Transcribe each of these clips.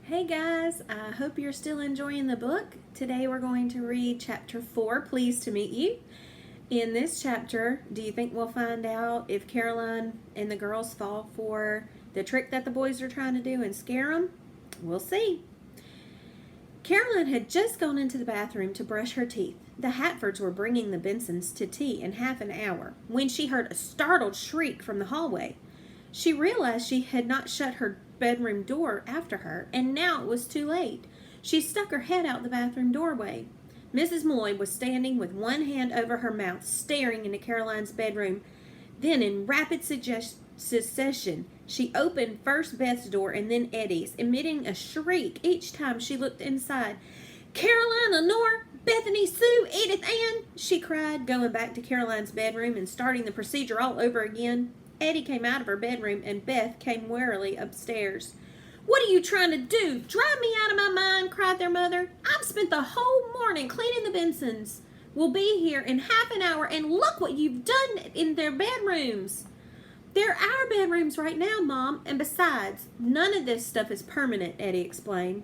Hey guys, I hope you're still enjoying the book. Today we're going to read chapter 4, Pleased to Meet You. In this chapter, do you think we'll find out if Caroline and the girls fall for the trick that the boys are trying to do and scare them? We'll see. Caroline had just gone into the bathroom to brush her teeth. The Hatfords were bringing the Bensons to tea in half an hour when she heard a startled shriek from the hallway. She realized she had not shut her bedroom door after her, and now it was too late. She stuck her head out the bathroom doorway. Mrs. Malloy was standing with one hand over her mouth, staring into Caroline's bedroom. Then, in rapid succession, she opened first Beth's door and then Eddie's, emitting a shriek each time she looked inside. "Caroline, Lenore, Bethany, Sue, Edith Ann," she cried, going back to Caroline's bedroom and starting the procedure all over again. Eddie came out of her bedroom and Beth came warily upstairs. "What are you trying to do? Drive me out of my mind," cried their mother. "I've spent the whole morning cleaning the Bensons. We'll be here in half an hour, and look what you've done in their bedrooms." "They're our bedrooms right now, Mom, and besides, none of this stuff is permanent," Eddie explained.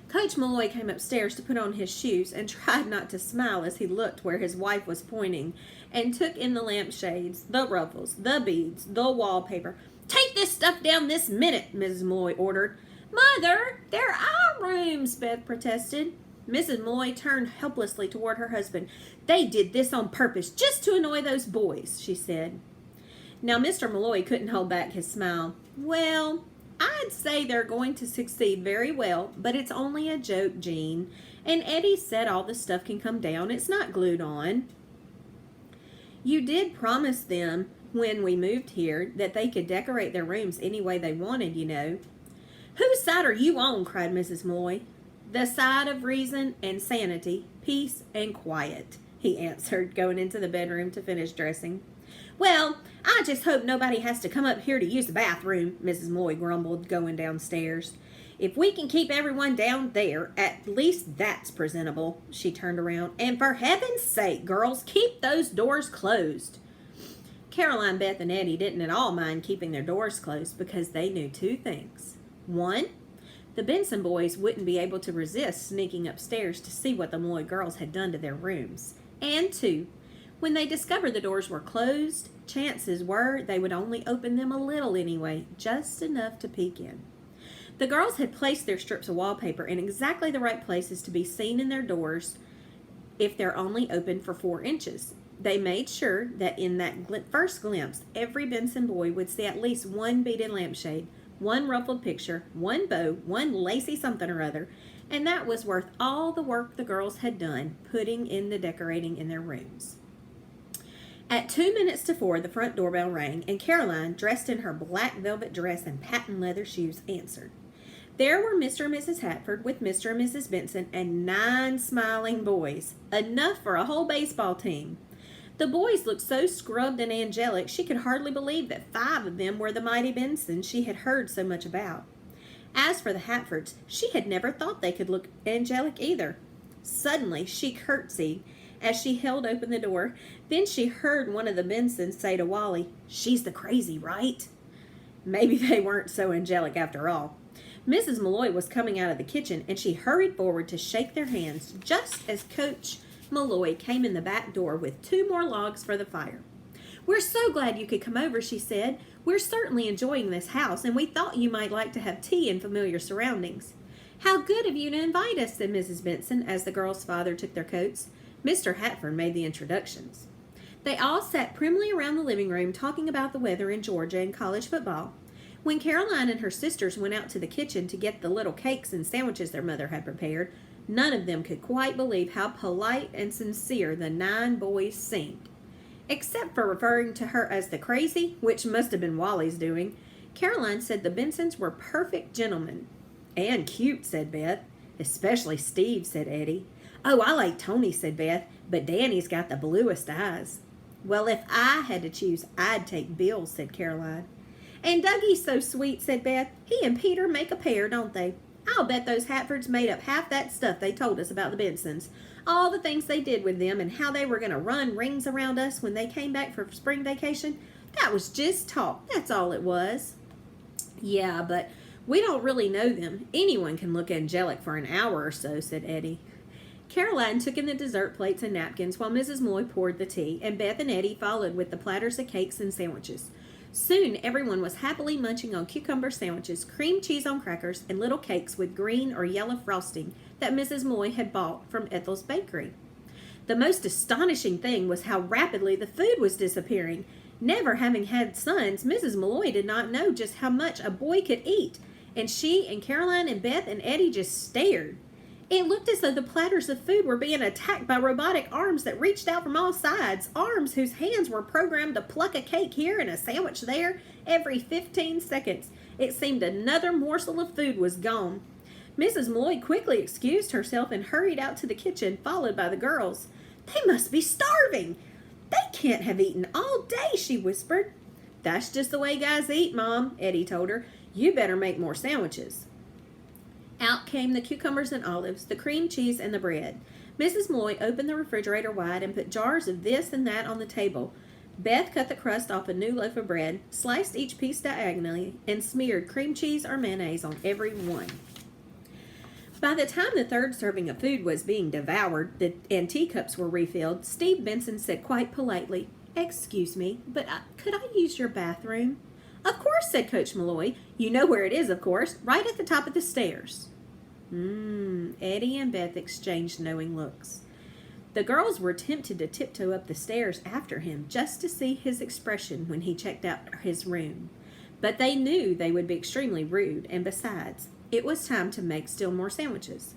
Coach Malloy came upstairs to put on his shoes and tried not to smile as he looked where his wife was pointing and took in the lampshades, the ruffles, the beads, the wallpaper. "Take this stuff down this minute," Mrs. Malloy ordered. "Mother, they're our rooms," Beth protested. Mrs. Malloy turned helplessly toward her husband. "They did this on purpose, just to annoy those boys," she said. Now, Mr. Malloy couldn't hold back his smile. "Well, I'd say they're going to succeed very well, but it's only a joke, Jean. And Eddie said all the stuff can come down. It's not glued on." "You did promise them when we moved here that they could decorate their rooms any way they wanted, you know." "Whose side are you on?" cried Mrs. Malloy. "The side of reason and sanity, peace and quiet," he answered, going into the bedroom to finish dressing. "Well, I just hope nobody has to come up here to use the bathroom," Mrs. Malloy grumbled, going downstairs. "If we can keep everyone down there, at least that's presentable." She turned around. "And for heaven's sake, girls, keep those doors closed." Caroline, Beth, and Eddie didn't at all mind keeping their doors closed because they knew two things. One, the Benson boys wouldn't be able to resist sneaking upstairs to see what the Malloy girls had done to their rooms. And two, when they discovered the doors were closed, chances were they would only open them a little anyway, just enough to peek in. The girls had placed their strips of wallpaper in exactly the right places to be seen in their doors if they're only open for 4 inches. They made sure that in that first glimpse, every Benson boy would see at least one beaded lampshade, one ruffled picture, one bow, one lacy something or other, and that was worth all the work the girls had done putting in the decorating in their rooms. At 2 minutes to 4, the front doorbell rang, and Caroline, dressed in her black velvet dress and patent leather shoes, answered. There were Mr. and Mrs. Hatford with Mr. and Mrs. Benson and 9 smiling boys, enough for a whole baseball team. The boys looked so scrubbed and angelic she could hardly believe that 5 of them were the mighty Bensons she had heard so much about. As for the Hatfords, she had never thought they could look angelic either. Suddenly, she curtsied as she held open the door. Then she heard one of the Bensons say to Wally, "She's the crazy, right?" Maybe they weren't so angelic after all. Mrs. Malloy was coming out of the kitchen, and she hurried forward to shake their hands just as Coach Malloy came in the back door with 2 more logs for the fire. "We're so glad you could come over," she said. "We're certainly enjoying this house, and we thought you might like to have tea in familiar surroundings." "How good of you to invite us," said Mrs. Benson as the girls' father took their coats. Mr. Hatford made the introductions. They all sat primly around the living room talking about the weather in Georgia and college football. When Caroline and her sisters went out to the kitchen to get the little cakes and sandwiches their mother had prepared, none of them could quite believe how polite and sincere the 9 boys seemed. Except for referring to her as the crazy, which must have been Wally's doing, Caroline said the Bensons were perfect gentlemen. "And cute," said Beth. "Especially Steve," said Eddie. "Oh, I like Tony," said Beth, "but Danny's got the bluest eyes." "Well, if I had to choose, I'd take Bill," said Caroline. "And Dougie's so sweet," said Beth. "He and Peter make a pair, don't they? I'll bet those Hatfords made up half that stuff they told us about the Bensons. All the things they did with them and how they were going to run rings around us when they came back for spring vacation. That was just talk. That's all it was." "Yeah, but We don't really know them. Anyone can look angelic for an hour or so, said Eddie. Caroline took in the dessert plates and napkins while Mrs. Moy poured the tea, and Beth and Eddie followed with the platters of cakes and sandwiches. Soon everyone was happily munching on cucumber sandwiches, cream cheese on crackers, and little cakes with green or yellow frosting that Mrs. Moy had bought from Ethel's bakery. The most astonishing thing was how rapidly the food was disappearing. Never having had sons, Mrs. Malloy did not know just how much a boy could eat, and she and Caroline and Beth and Eddie just stared. It looked as though the platters of food were being attacked by robotic arms that reached out from all sides, arms whose hands were programmed to pluck a cake here and a sandwich there every 15 seconds. It seemed another morsel of food was gone. Mrs. Malloy quickly excused herself and hurried out to the kitchen, followed by the girls. They must be starving. They can't have eaten all day, she whispered. That's just the way guys eat, Mom, Eddie told her. You better make more sandwiches. Out came the cucumbers and olives, the cream cheese, and the bread. Mrs. Malloy opened the refrigerator wide and put jars of this and that on the table. Beth cut the crust off a new loaf of bread, sliced each piece diagonally, and smeared cream cheese or mayonnaise on every one. By the time the third serving of food was being devoured and teacups were refilled, Steve Benson said quite politely, "Excuse me, but could I use your bathroom?" "Of course," said Coach Malloy. "You know where it is, of course, right at the top of the stairs." Eddie and Beth exchanged knowing looks. The girls were tempted to tiptoe up the stairs after him just to see his expression when he checked out his room. But they knew they would be extremely rude, and besides, it was time to make still more sandwiches.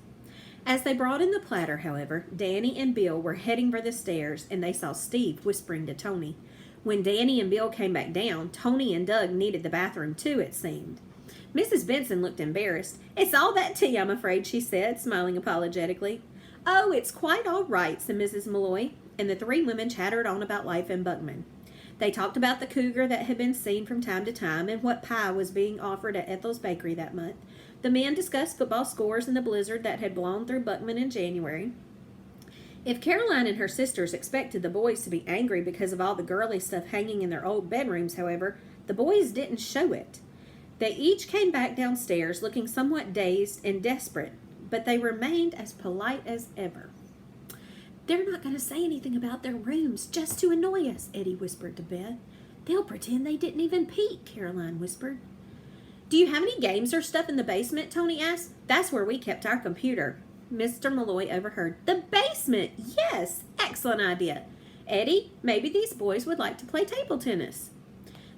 As they brought in the platter, however, Danny and Bill were heading for the stairs, and they saw Steve whispering to Tony. When Danny and Bill came back down, Tony and Doug needed the bathroom too, it seemed. Mrs. Benson looked embarrassed. "It's all that tea, I'm afraid," she said, smiling apologetically. "Oh, it's quite all right," said Mrs. Malloy, and the three women chattered on about life in Buckman. They talked about the cougar that had been seen from time to time and what pie was being offered at Ethel's bakery that month. The men discussed football scores and the blizzard that had blown through Buckman in January. If Caroline and her sisters expected the boys to be angry because of all the girly stuff hanging in their old bedrooms, however, the boys didn't show it. They each came back downstairs looking somewhat dazed and desperate, but they remained as polite as ever. "They're not going to say anything about their rooms just to annoy us," Eddie whispered to Beth. "They'll pretend they didn't even peek," Caroline whispered. "Do you have any games or stuff in the basement?" Tony asked. "That's where we kept our computer." Mr. Malloy overheard. "The basement! Yes! Excellent idea. Eddie, maybe these boys would like to play table tennis."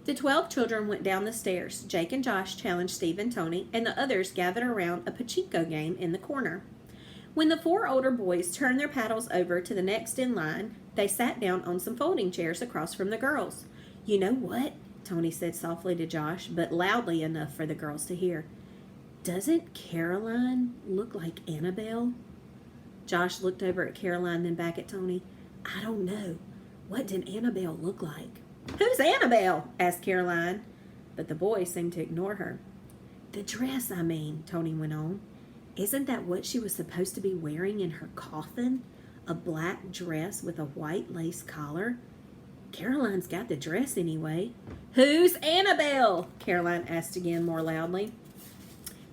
The 12 children went down the stairs. Jake and Josh challenged Steve and Tony, and the others gathered around a pachinko game in the corner. When the 4 older boys turned their paddles over to the next in line, they sat down on some folding chairs across from the girls. "You know what?" Tony said softly to Josh, but loudly enough for the girls to hear. "Doesn't Caroline look like Annabelle?" Josh looked over at Caroline, then back at Tony. "I don't know. What did Annabelle look like?" "Who's Annabelle?" asked Caroline, but the boy seemed to ignore her. "The dress, I mean," Tony went on. "Isn't that what she was supposed to be wearing in her coffin? A black dress with a white lace collar? Caroline's got the dress anyway." "Who's Annabelle?" Caroline asked again more loudly.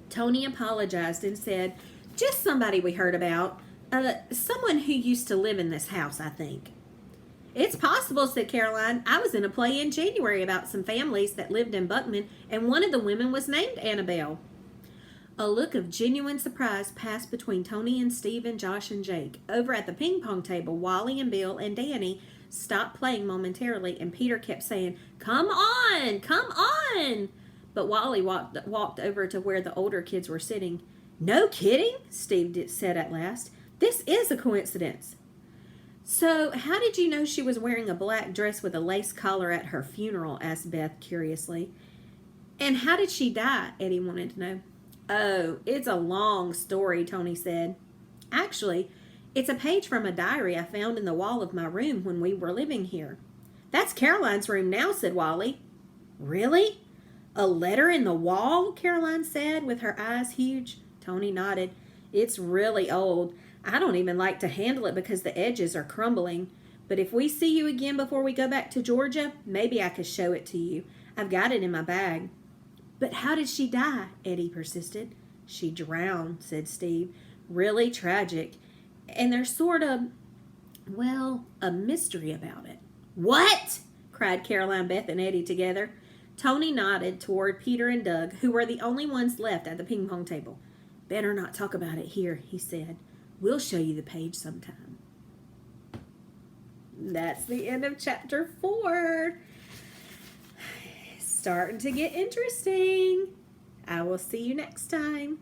Tony apologized and said, "Just somebody we heard about. Someone who used to live in this house, I think." "It's possible," said Caroline. "I was in a play in January about some families that lived in Buckman, and one of the women was named Annabelle." A look of genuine surprise passed between Tony and Steve and Josh and Jake. Over at the ping pong table, Wally and Bill and Danny stopped playing momentarily, and Peter kept saying, "Come on, come on!" But Wally walked over to where the older kids were sitting. "No kidding," Steve said at last. "This is a coincidence." "So, how did you know she was wearing a black dress with a lace collar at her funeral?" asked Beth curiously. "And how did she die?" Eddie wanted to know. "Oh, it's a long story," Tony said. "Actually, it's a page from a diary I found in the wall of my room when we were living here." "That's Caroline's room now," said Wally. "Really? A letter in the wall?" Caroline said, with her eyes huge. Tony nodded. "It's really old. I don't even like to handle it because the edges are crumbling. But if we see you again before we go back to Georgia, maybe I could show it to you. I've got it in my bag." But how did she die? Eddie persisted. She drowned, said Steve. Really tragic. And there's sort of, well, a mystery about it. What? Cried Caroline, Beth, and Eddie together. Tony nodded toward Peter and Doug, who were the only ones left at the ping pong table. Better not talk about it here, he said. We'll show you the page sometime. That's the end of chapter 4. Starting to get interesting. I will see you next time.